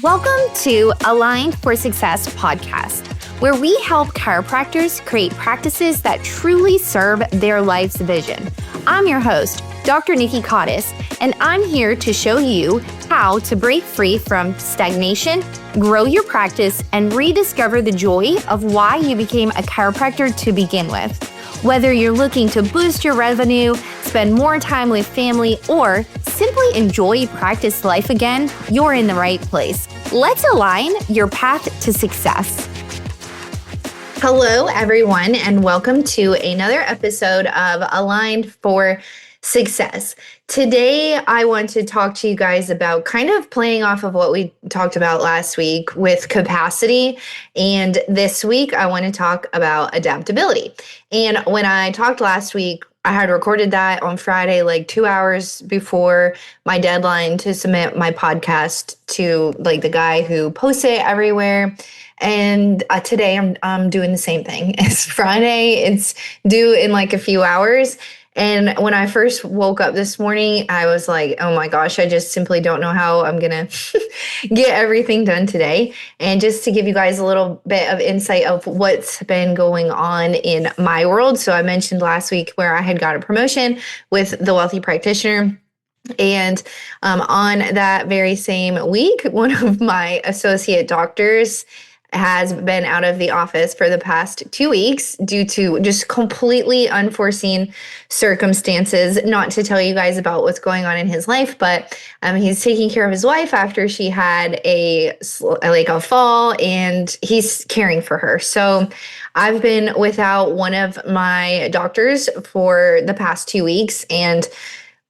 Welcome to Aligned for Success podcast, where we help chiropractors create practices that truly serve their life's vision. I'm your host, Dr. Nikki, and I'm here to show you how to break free from stagnation, grow your practice, and rediscover the joy of why you became a chiropractor to begin with. Whether you're looking to boost your revenue, spend more time with family, or simply enjoy practice life again, you're in the right place. Let's align your path to success. Hello, everyone, and welcome to another episode of Aligned for Success. Today, I want to talk to you guys about kind of playing off of what we talked about last week with capacity. And this week, I want to talk about adaptability. And when I talked last week, I had recorded that on Friday, like 2 hours before my deadline to submit my podcast to like the guy who posts it everywhere. And today I'm doing the same thing. It's Friday. It's due in like a few hours. And when I first woke up this morning, I was like, oh my gosh, I just simply don't know how I'm going to get everything done today. And just to give you guys a little bit of insight of what's been going on in my world. So I mentioned last week where I had got a promotion with the Wealthy Practitioner. And on that very same week, one of my associate doctors has been out of the office for the past 2 weeks due to just completely unforeseen circumstances. Not to tell you guys about what's going on in his life, but he's taking care of his wife after she had a fall, and he's caring for her. So I've been without one of my doctors for the past 2 weeks, and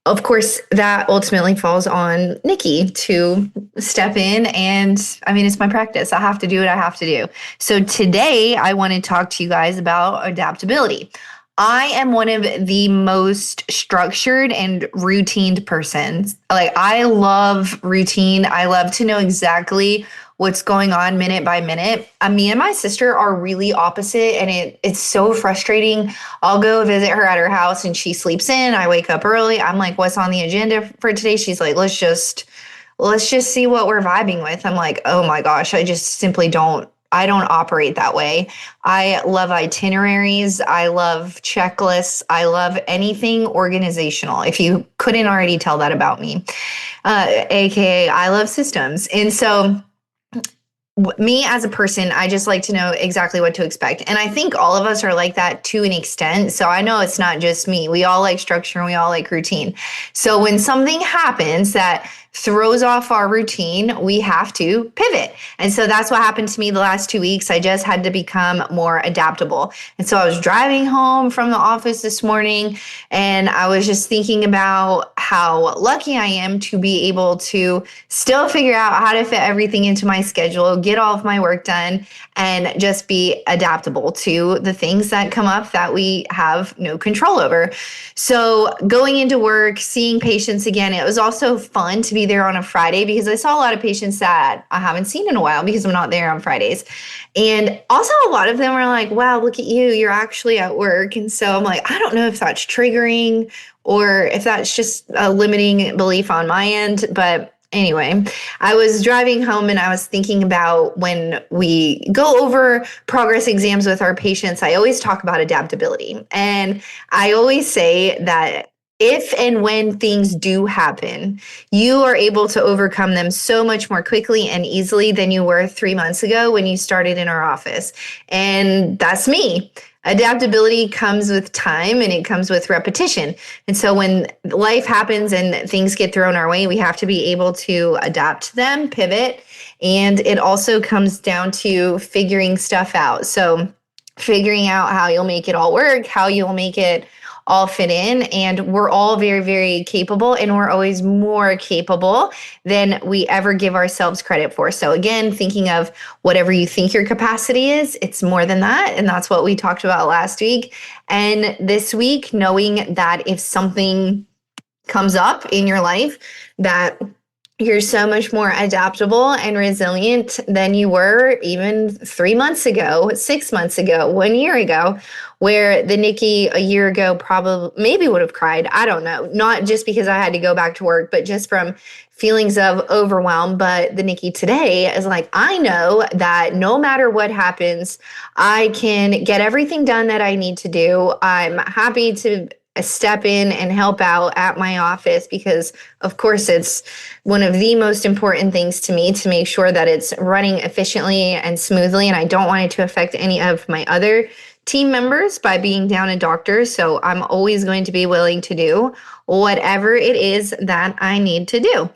of course, that ultimately falls on Nikki to step in. And I mean, it's my practice. I have to do what I have to do. So today I want to talk to you guys about adaptability. I am one of the most structured and routined persons. Like, I love routine. I love to know exactly what's going on minute by minute. Me and my sister are really opposite, and it's so frustrating. I'll go visit her at her house and she sleeps in. I wake up early. I'm like, what's on the agenda for today? She's like, let's just see what we're vibing with. I'm like, oh my gosh, I just simply don't operate that way. I love itineraries. I love checklists. I love anything organizational. If you couldn't already tell that about me, AKA I love systems. And so me as a person, I just like to know exactly what to expect. And I think all of us are like that to an extent. So I know it's not just me. We all like structure and we all like routine. So when something happens that throws off our routine, we have to pivot. And so that's what happened to me the last 2 weeks. I just had to become more adaptable. And so I was driving home from the office this morning, and I was just thinking about how lucky I am to be able to still figure out how to fit everything into my schedule, get all of my work done, and just be adaptable to the things that come up that we have no control over. So going into work, seeing patients again, it was also fun to be there on a Friday because I saw a lot of patients that I haven't seen in a while because I'm not there on Fridays. And also a lot of them were like, wow, look at you, you're actually at work. And so I'm like, I don't know if that's triggering or if that's just a limiting belief on my end, but anyway, I was driving home and I was thinking about when we go over progress exams with our patients, I always talk about adaptability. And I always say that if and when things do happen, you are able to overcome them so much more quickly and easily than you were 3 months ago when you started in our office. And that's me. Adaptability comes with time and it comes with repetition. And so when life happens and things get thrown our way, we have to be able to adapt to them, pivot. And it also comes down to figuring stuff out. So figuring out how you'll make it all work, how you'll make it all fit in. And we're all very, very capable, and we're always more capable than we ever give ourselves credit for. So again, thinking of whatever you think your capacity is, it's more than that. And that's what we talked about last week. And this week, knowing that if something comes up in your life that You're so much more adaptable and resilient than you were even 3 months ago, 6 months ago, 1 year ago, where the Nikki a year ago probably maybe would have cried. I don't know. Not just because I had to go back to work, but just from feelings of overwhelm. But the Nikki today is like, I know that no matter what happens, I can get everything done that I need to do. I'm happy to step in and help out at my office because, of course, it's one of the most important things to me to make sure that it's running efficiently and smoothly. And I don't want it to affect any of my other team members by being down a doctor. So I'm always going to be willing to do whatever it is that I need to do.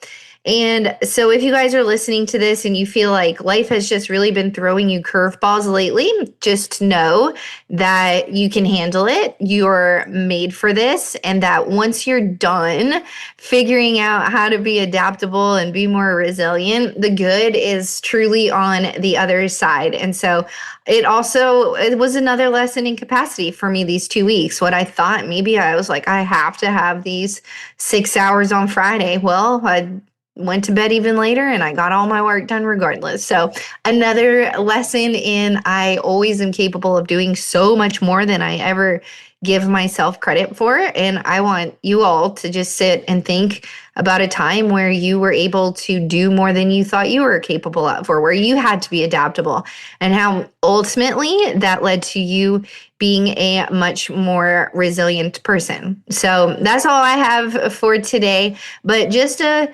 And so if you guys are listening to this and you feel like life has just really been throwing you curveballs lately, just know that you can handle it. You're made for this. And that once you're done figuring out how to be adaptable and be more resilient, the good is truly on the other side. And so it was another lesson in capacity for me these 2 weeks. What I thought maybe I was like, I have to have these 6 hours on Friday. Well, I went to bed even later and I got all my work done regardless. So another lesson in I always am capable of doing so much more than I ever give myself credit for. And I want you all to just sit and think about a time where you were able to do more than you thought you were capable of, or where you had to be adaptable, and how ultimately that led to you being a much more resilient person. So that's all I have for today. But just a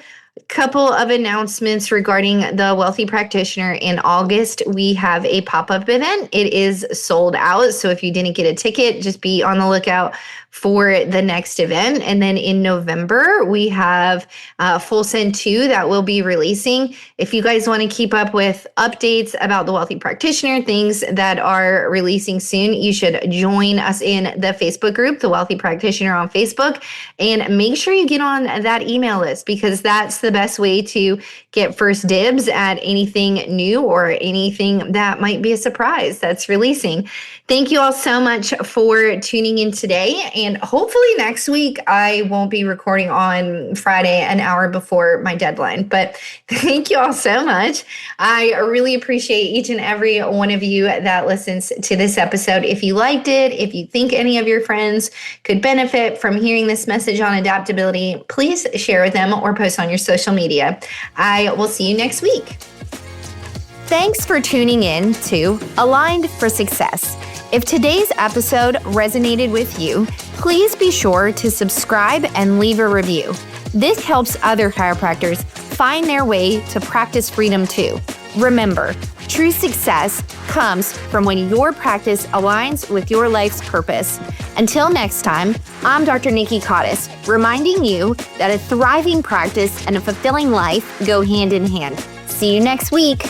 couple of announcements regarding the Wealthy Practitioner. In August, we have a pop-up event. It is sold out. So if you didn't get a ticket, just be on the lookout for the next event. And then in November, we have Full Send 2 that we'll be releasing. If you guys want to keep up with updates about the Wealthy Practitioner, things that are releasing soon, you should join us in the Facebook group, the Wealthy Practitioner on Facebook, and make sure you get on that email list because that's the best way to get first dibs at anything new or anything that might be a surprise that's releasing. Thank you all so much for tuning in today. And hopefully next week, I won't be recording on Friday an hour before my deadline. But thank you all so much. I really appreciate each and every one of you that listens to this episode. If you liked it, if you think any of your friends could benefit from hearing this message on adaptability, please share with them or post on your social media. I will see you next week. Thanks for tuning in to Aligned for Success. If today's episode resonated with you, please be sure to subscribe and leave a review. This helps other chiropractors find their way to practice freedom too. Remember, true success comes from when your practice aligns with your life's purpose. Until next time, I'm Dr. Nikki Cottis, reminding you that a thriving practice and a fulfilling life go hand in hand. See you next week.